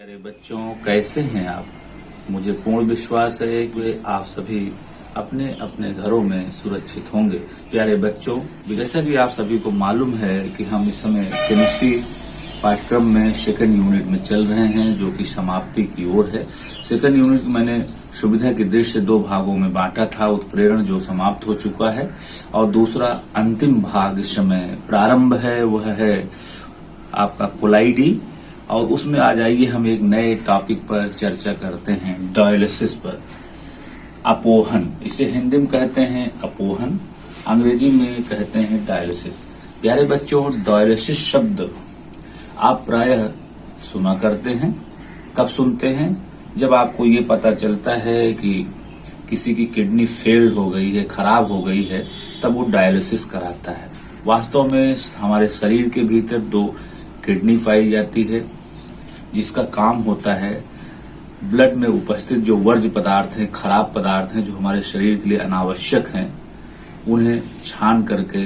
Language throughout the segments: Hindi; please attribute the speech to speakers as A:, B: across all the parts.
A: प्यारे बच्चों, कैसे हैं आप। मुझे पूर्ण विश्वास है कि आप सभी अपने अपने घरों में सुरक्षित होंगे। प्यारे बच्चों, जैसा कि आप सभी को मालूम है कि हम इस समय केमिस्ट्री पाठ्यक्रम में सेकंड यूनिट में चल रहे हैं, जो कि समाप्ति की ओर है। सेकंड यूनिट मैंने सुविधा की दृष्टि से 2 भागों में बांटा था। उत्प्रेरण जो समाप्त हो चुका है और दूसरा अंतिम भाग इस समय प्रारंभ है, वह है आपका कोलाइडी। और उसमें आ जाइए हम एक नए टॉपिक पर चर्चा करते हैं, डायलिसिस पर। अपोहन, इसे हिंदी में कहते हैं अपोहन, अंग्रेजी में कहते हैं डायलिसिस। प्यारे बच्चों, डायलिसिस शब्द आप प्रायः सुना करते हैं। कब सुनते हैं? जब आपको ये पता चलता है कि किसी की किडनी फेल्ड हो गई है, खराब हो गई है, तब वो डायलिसिस कराता है। वास्तव में हमारे शरीर के भीतर 2 किडनी पाई जाती है, जिसका काम होता है ब्लड में उपस्थित जो वर्ज्य पदार्थ हैं, खराब पदार्थ हैं, जो हमारे शरीर के लिए अनावश्यक हैं, उन्हें छान करके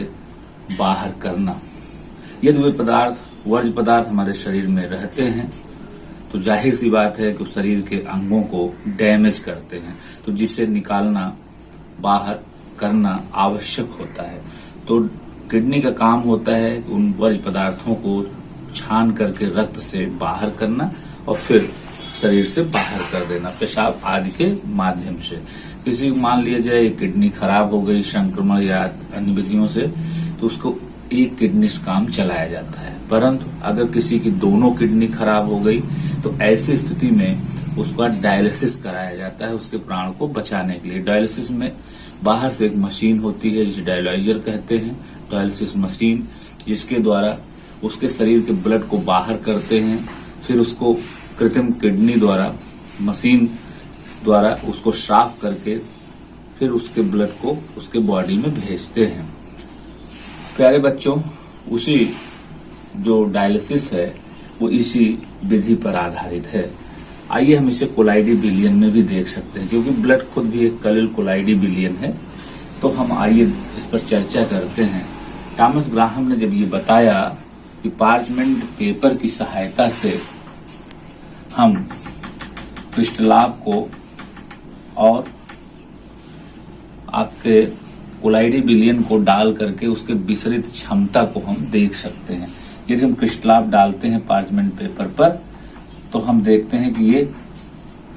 A: बाहर करना। यदि वे पदार्थ, वर्ज्य पदार्थ हमारे शरीर में रहते हैं तो जाहिर सी बात है कि शरीर के अंगों को डैमेज करते हैं, तो जिसे निकालना, बाहर करना आवश्यक होता है। तो किडनी का काम होता है उन वर्ज्य पदार्थों को छान करके रक्त से बाहर करना और फिर शरीर से बाहर कर देना, पेशाब आदि के माध्यम से। किसी को मान लिया जाए किडनी खराब हो गई संक्रमण या अन्य विधियों से, तो उसको एक किडनी से काम चलाया जाता है। परंतु अगर किसी की दोनों किडनी खराब हो गई तो ऐसी स्थिति में उसका डायलिसिस कराया जाता है, उसके प्राण को बचाने के लिए। डायलिसिस में बाहर से एक मशीन होती है जिसे डायलाइजर कहते हैं, डायलिसिस मशीन, जिसके द्वारा उसके शरीर के ब्लड को बाहर करते हैं, फिर उसको कृत्रिम किडनी द्वारा, मशीन द्वारा उसको साफ करके फिर उसके ब्लड को उसके बॉडी में भेजते हैं। प्यारे बच्चों, उसी जो डायलिसिस है वो इसी विधि पर आधारित है। आइए हम इसे कोलाइडी बिलियन में भी देख सकते हैं, क्योंकि ब्लड खुद भी एक कलिल कोलाइडी बिलियन है। तो हम आइए इस पर चर्चा करते हैं। थॉमस ग्राहम ने जब ये बताया कि पार्चमेंट पेपर की सहायता से हम क्रिस्टलाभ को और आपके कोलाइडी बिलियन को डाल करके उसके विसरित क्षमता को हम देख सकते हैं। यदि हम क्रिस्टलाभ डालते हैं पार्चमेंट पेपर पर तो हम देखते हैं कि ये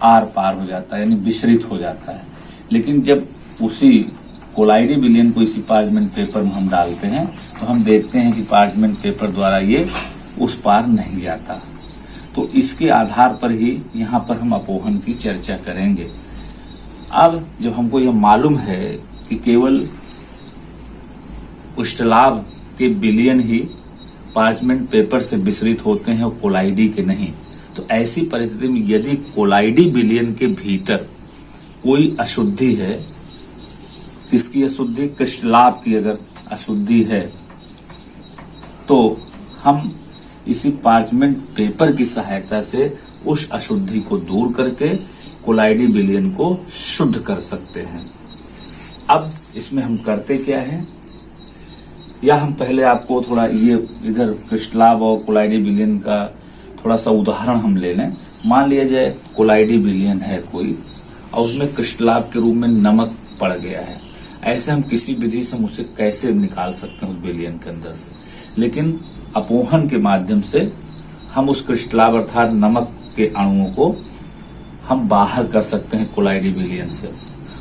A: आर पार हो जाता है, यानी विसरित हो जाता है। लेकिन जब उसी कोलाइडी बिलियन को इसी पार्चमेंट पेपर में हम डालते हैं तो हम देखते हैं कि पार्चमेंट पेपर द्वारा ये उस पार नहीं जाता। तो इसके आधार पर ही यहाँ पर हम अपोहन की चर्चा करेंगे। अब जब हमको यह मालूम है कि केवल क्रिस्टलाभ के बिलियन ही पार्चमेंट पेपर से विसरित होते हैं और कोलाइडी के नहीं, तो ऐसी परिस्थिति में यदि कोलाइडी बिलियन के भीतर कोई अशुद्धि है, किसकी अशुद्धि? क्रिस्टलाभ की अगर अशुद्धि है, तो हम इसी पार्चमेंट पेपर की सहायता से उस अशुद्धि को दूर करके कोलाइडी बिलियन को शुद्ध कर सकते हैं। अब इसमें हम करते क्या है, या हम पहले आपको थोड़ा ये इधर क्रिस्टलाभ और कोलाइडी बिलियन का थोड़ा सा उदाहरण हम ले लें। मान लिया जाए कोलाइडी बिलियन है कोई और उसमें क्रिस्टलाभ के रूप में नमक पड़ गया है। ऐसे हम किसी विधि से हम उसे कैसे निकाल सकते हैं उस बिलियन के अंदर से? लेकिन अपोहन के माध्यम से हम उस क्रिस्टलाभ अर्थात नमक के अणुओं को हम बाहर कर सकते हैं कोलाइडी बिलियन से,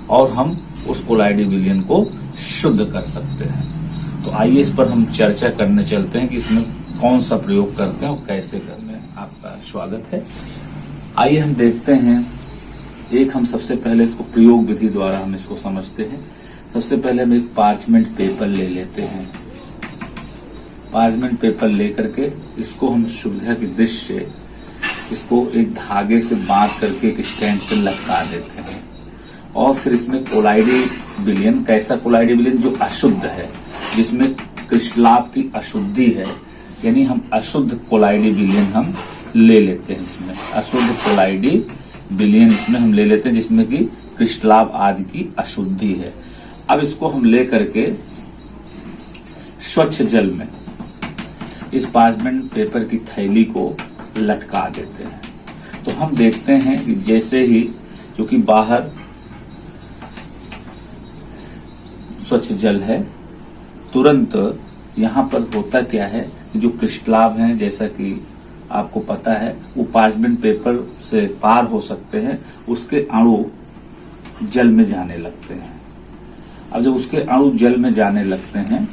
A: और हम उस कोलाइडी बिलियन को शुद्ध कर सकते हैं। तो आइए इस पर हम चर्चा करने चलते हैं कि इसमें कौन सा प्रयोग करते हैं और कैसे करते हैं। आपका स्वागत है। आइए हम देखते हैं। एक हम सबसे पहले इसको प्रयोग विधि द्वारा हम इसको समझते हैं। सबसे पहले हम एक पार्चमेंट पेपर ले लेते हैं। पार्चमेंट पेपर लेकर के इसको हम सुविधा की दृष्टि से इसको एक धागे से बांध करके एक स्टैंड से लटका देते हैं, और फिर इसमें कोलाइडी बिलियन, कैसा कोलाइडी बिलियन? जो अशुद्ध है, जिसमें क्रिस्टलाभ की अशुद्धि है, यानी हम अशुद्ध कोलाइडी बिलियन हम ले लेते हैं। इसमें अशुद्ध कोलाइडी बिलियन इसमें हम ले लेते हैं, जिसमें कि क्रिस्टलाभ आदि की अशुद्धि है। अब इसको हम ले करके स्वच्छ जल में इस पार्चमेंट पेपर की थैली को लटका देते हैं। तो हम देखते हैं कि जैसे ही, क्योंकि बाहर स्वच्छ जल है, तुरंत यहाँ पर होता क्या है कि जो क्रिस्टलाभ हैं, जैसा कि आपको पता है, वो पार्चमेंट पेपर से पार हो सकते हैं, उसके अणु जल में जाने लगते हैं। अब जब उसके अणु जल में जाने लगते हैं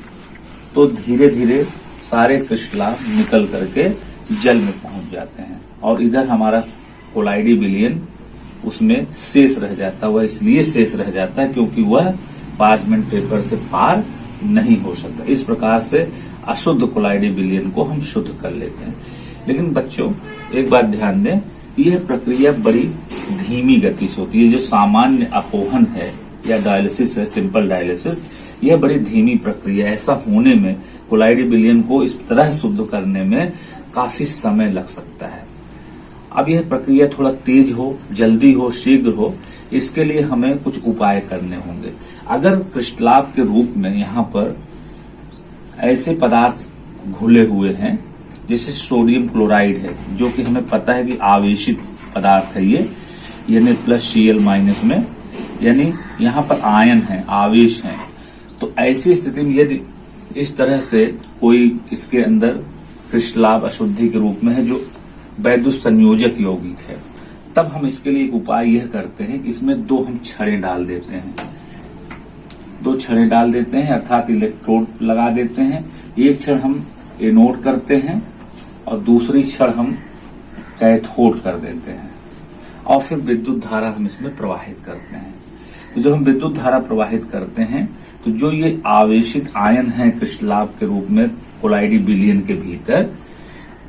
A: तो धीरे धीरे सारे क्रिस्टलाभ निकल करके जल में पहुंच जाते हैं और इधर हमारा कोलाइडी विलयन उसमें शेष रह जाता है। वह इसलिए शेष रह जाता है क्योंकि वह पार्चमेंट पेपर से पार नहीं हो सकता। इस प्रकार से अशुद्ध कोलाइडी विलयन को हम शुद्ध कर लेते हैं। लेकिन बच्चों, एक बात ध्यान दें, यह प्रक्रिया बड़ी धीमी गति से होती है। जो सामान्य अपोहन है या डायलिसिस है, सिंपल डायलिसिस, यह बड़ी धीमी प्रक्रिया है। ऐसा होने में, कोलाइडी विलयन को इस तरह शुद्ध करने में काफी समय लग सकता है। अब यह प्रक्रिया थोड़ा तेज हो, जल्दी हो, शीघ्र हो, इसके लिए हमें कुछ उपाय करने होंगे। अगर क्रिस्टलाभ के रूप में यहाँ पर ऐसे पदार्थ घुले हुए हैं, जैसे सोडियम क्लोराइड है, जो कि हमें पता है कि आवेशित पदार्थ है ये, यानी +Cl- में, यानी यहाँ पर आयन है, आवेश है। तो ऐसी स्थिति में यदि इस तरह से कोई इसके अंदर क्रिस्टलाभ अशुद्धि के रूप में है जो वैद्युत संयोजक यौगिक है, तब हम इसके लिए एक उपाय यह करते हैं कि इसमें 2 हम छड़ें डाल देते हैं। 2 छड़ें डाल देते हैं, अर्थात इलेक्ट्रोड लगा देते हैं। एक छड़ हम एनोड करते हैं और दूसरी छड़ हम कैथोड कर देते हैं और फिर विद्युत धारा हम इसमें प्रवाहित करते हैं। तो जब हम विद्युत धारा प्रवाहित करते हैं तो जो ये आवेशित आयन है क्रिस्टलाभ के रूप में कोलाइडी विलयन के भीतर,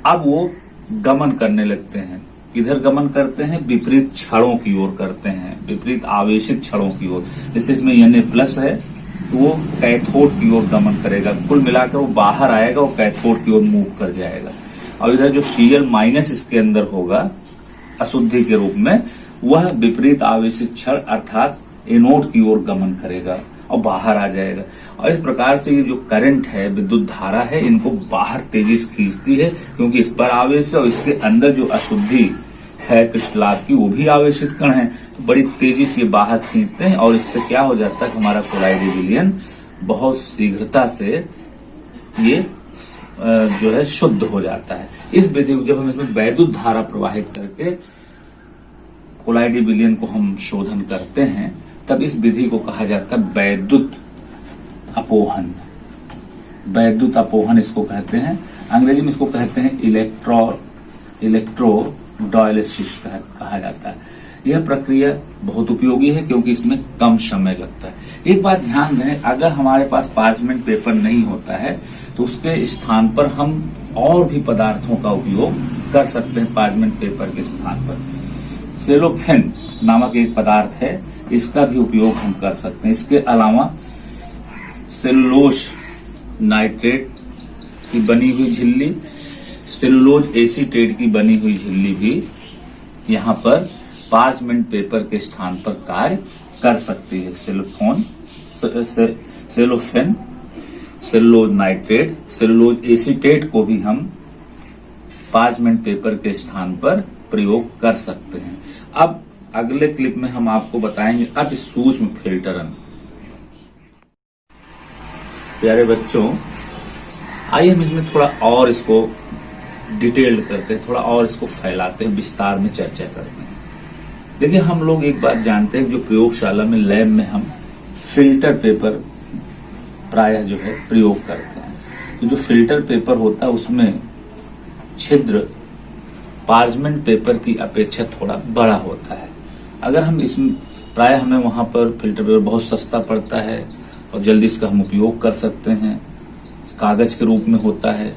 A: अब वो गमन करने लगते हैं। किधर गमन करते हैं? विपरीत छड़ों की ओर करते हैं, विपरीत आवेशित छड़ों की ओर। जैसे इसमें Na+ है तो वो कैथोड की ओर गमन करेगा, कुल मिलाकर वो बाहर आएगा, वो कैथोड की ओर मूव कर जाएगा। और इधर जो Cl- इसके अंदर होगा अशुद्धि के रूप में, वह विपरीत आवेशित क्षण अर्थात एनोड की ओर गमन करेगा और बाहर आ जाएगा। और इस प्रकार से ये जो करंट है, विद्युत धारा है, इनको बाहर तेजी से खींचती है, क्योंकि इस पर आवेश है और इसके अंदर जो अशुद्धि है क्रिस्टलाभ की, वो भी आवेशित कण है, तो बड़ी तेजी से बाहर खींचते हैं और इससे क्या हो जाता है कि हमारा कोलाइडी विलयन बहुत शीघ्रता से ये जो है शुद्ध हो जाता है। इस विधि को जब हम इसमें वैद्युत धारा प्रवाहित करके कोलाइडी विलयन को हम शोधन करते हैं, तब इस विधि को कहा जाता है वैद्युत अपोहन। वैद्युत अपोहन इसको कहते हैं, अंग्रेजी में इसको कहते हैं इलेक्ट्रो डायलिसिस कहा जाता है। यह प्रक्रिया बहुत उपयोगी है क्योंकि इसमें कम समय लगता है। एक बात ध्यान दें, अगर हमारे पास पार्चमेंट पेपर नहीं होता है तो उसके स्थान पर हम और भी पदार्थों का उपयोग कर सकते हैं। पार्चमेंट पेपर के स्थान पर सेलोफेन नामक एक पदार्थ है, इसका भी उपयोग हम कर सकते हैं। इसके अलावा सेलुलोज नाइट्रेट की बनी हुई झिल्ली, सेलुलोज एसीटेट की बनी हुई झिल्ली भी यहाँ पर पार्चमेंट पेपर के स्थान पर कार्य कर सकती है। Cellophane, cellulose nitrate, cellulose acetate को भी हम पार्चमेंट पेपर के स्थान पर प्रयोग कर सकते हैं। अब अगले क्लिप में हम आपको बताएंगे अति सूक्ष्म फिल्टरन। प्यारे बच्चों, आइए हम इसमें थोड़ा और इसको डिटेल करते हैं, थोड़ा और इसको फैलाते हैं, विस्तार में चर्चा करते हैं। देखिए, हम लोग एक बात जानते हैं, जो प्रयोगशाला में, लैब में हम फिल्टर पेपर प्रायः जो है प्रयोग करते हैं। तो जो फिल्टर पेपर होता है उसमें छिद्र पार्चमेंट पेपर की अपेक्षा थोड़ा बड़ा होता है। अगर हम इसमें प्रायः हमें वहां पर फिल्टर पेपर बहुत सस्ता पड़ता है और जल्दी इसका हम उपयोग कर सकते हैं, कागज के रूप में होता है,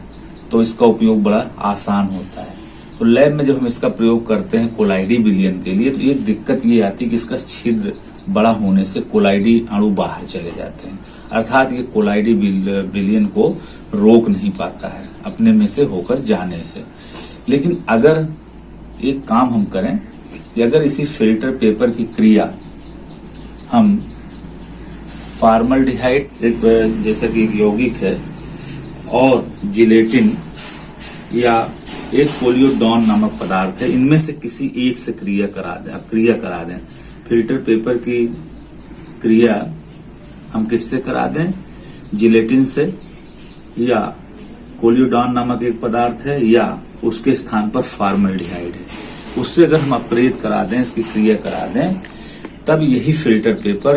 A: तो इसका उपयोग बड़ा आसान होता है। तो लैब में जब हम इसका प्रयोग करते हैं कोलाइडी विलयन के लिए, तो एक दिक्कत ये आती है कि इसका छिद्र बड़ा होने से कोलाइडी अणु बाहर चले जाते हैं, अर्थात ये कोलाइडी विलयन को रोक नहीं पाता है अपने में से होकर जाने से। लेकिन अगर एक काम हम करें कि अगर इसी फिल्टर पेपर की क्रिया हम फॉर्मल्डिहाइड, जैसा कि एक यौगिक है, और जिलेटिन या एक पोलियोडॉन नामक पदार्थ है। इनमें से किसी एक से क्रिया करा दें। फिल्टर पेपर की क्रिया हम किससे करा दें? जिलेटिन से, या पोलियोडॉन नामक एक पदार्थ है, या उसके स्थान पर फॉर्मल्डिहाइड है, उससे अगर हम अप्रेत करा दें, इसकी क्रिया करा दें, तब यही फिल्टर पेपर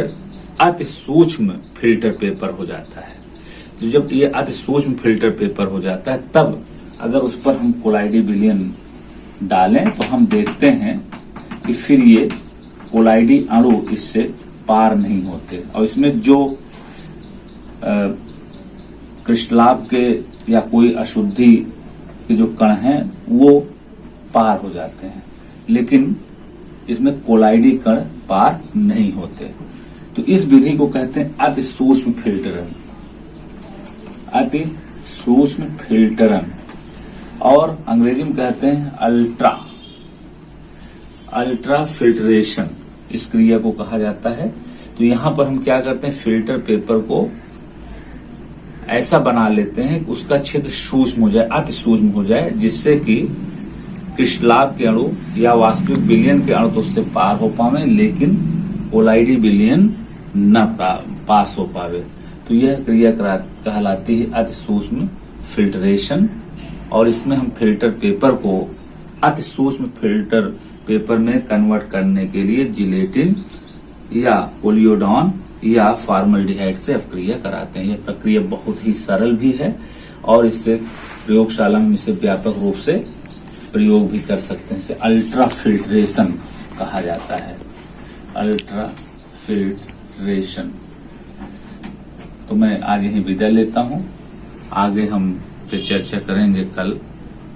A: अति सूक्ष्म फिल्टर पेपर हो जाता है। तो जब ये अति सूक्ष्म फिल्टर पेपर हो जाता है, तब अगर उस पर हम कोलाइडी विलयन डालें तो हम देखते हैं कि फिर ये कोलाइडी अणु इससे पार नहीं होते, और इसमें जो क्रिस्टलाभ के या कोई अशुद्धि के जो कण हैं वो पार हो जाते हैं, लेकिन इसमें कोलाइडी कण पार नहीं होते। तो इस विधि को कहते हैं अति सूक्ष्म फिल्टरन, अति सूक्ष्म फिल्टरन, और अंग्रेजी में कहते हैं अल्ट्रा फिल्ट्रेशन, इस क्रिया को कहा जाता है। तो यहां पर हम क्या करते हैं, फिल्टर पेपर को ऐसा बना लेते हैं कि उसका छिद्र सूक्ष्म हो जाए, अति सूक्ष्म हो जाए, जिससे कि क्रिस्टलाभ के अणु या वास्तविक विलयन के अणु तो उससे पार हो पावे, लेकिन कोलाइडी विलयन न पास हो पावे। तो यह क्रिया कहलाती है अति सूक्ष्म फिल्ट्रेशन, और इसमें हम फिल्टर पेपर को अति सूक्ष्म फिल्टर पेपर में कन्वर्ट करने के लिए जिलेटिन या पोलियोडॉन या फॉर्मल्डिहाइड से अपक्रिया कराते हैं। यह प्रक्रिया बहुत ही सरल भी है, और इससे प्रयोगशाला में इसे व्यापक रूप से प्रयोग भी कर सकते हैं। इसे अल्ट्रा फिल्ट्रेशन कहा जाता है, अल्ट्रा फिल्ट्रेशन। तो मैं आज यहीं विदा लेता हूं। आगे हम पे चर्चा करेंगे कल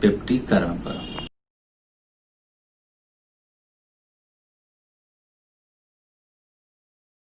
A: पेप्टीकरण पर।